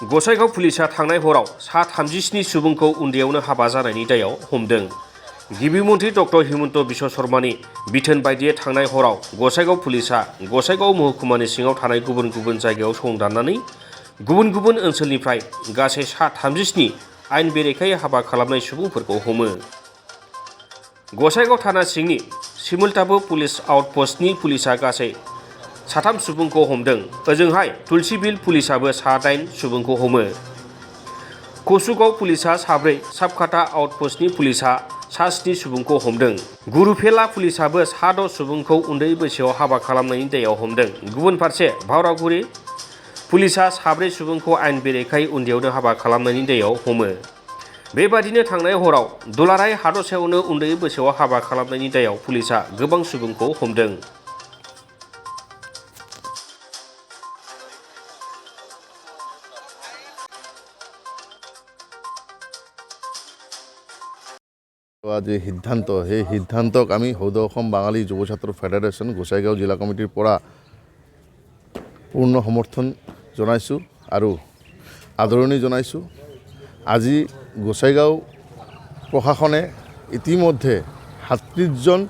गसाइगाव पुलिसा थांनाय हराव सा 37 सुबुंखौ उन्दैयावनो हाबा जानायनि दायाव हमदों। गिबि मन्थ्रि डक्टर हिमन्त बिश्व शर्मानि बिथोन बायदियै थांनाय हराव गसाइगाव पुलिसा गसाइगाव महकुमानि सिङाव थानाय गुबुन गुबुन जायगायाव संदाननानै गुबुन गुबुन ओनसोलनिफ्राय गासै सा 37 आइन बेरेखायै हाबा खालामनाय सुबुंफोरखौ हमो। गसाइगाव थाना सिंनि सिमुलटाबो पुलिस आउटपस्टनि पुलिसा गासै 3 सुबुंखौ हमदों। ओजोंहाय तुलसीबिल पुलिसाबो 8 सुबुंखौ हमो। कसुगाव पुलिसा 4, साबकाटा आउटपस्टनि पुलिसा 7 सुबुंखौ हमदों। गुरुफेला पुलिसाबो 6 सुबुंखौ उन्दै बैसोआव हाबा खालामनायनि दायाव हमदों। गुबुन फारसे भावरागुरि पुलिसा 4 सुबुंखौ आइन बेरेखायै उन्दैयावनो हाबा खालामनायनि दायाव हमो। बेबादिनो थांनाय हराव दुलाराय हादरसायावनो उन्दै बैसोआव हाबा खालामनायनि दायाव पुलिसा गोबां सुबुंखौ हमदों। আজি সিদ্ধান্ত সেই সিদ্ধান্তক আমি সৌদ অসম বাঙালী যুৱ ছাত্ৰ ফেডাৰেশ্যন গোসাইগাঁও জিলা কমিটিৰ পৰা পূৰ্ণ সমৰ্থন জনাইছোঁ আৰু আদৰণি জনাইছোঁ। আজি গোসাইগাঁও প্ৰশাসনে ইতিমধ্যে 37জন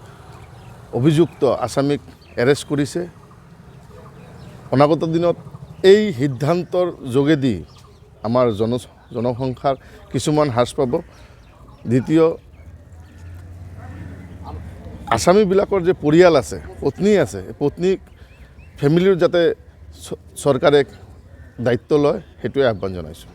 অভিযুক্ত আসামীক এৰেষ্ট কৰিছে। অনাগত দিনত এই সিদ্ধান্তৰ যোগেদি আমাৰ জনসংখ্যাৰ কিছুমান হ্ৰাস পাব। দ্বিতীয়, আসামীবিলাকৰ যে পৰিয়াল আছে, পত্নী আছে, পত্নীক ফেমিলিৰ যাতে চৰকাৰে দায়িত্ব লয় সেইটোৱে আহ্বান জনাইছোঁ।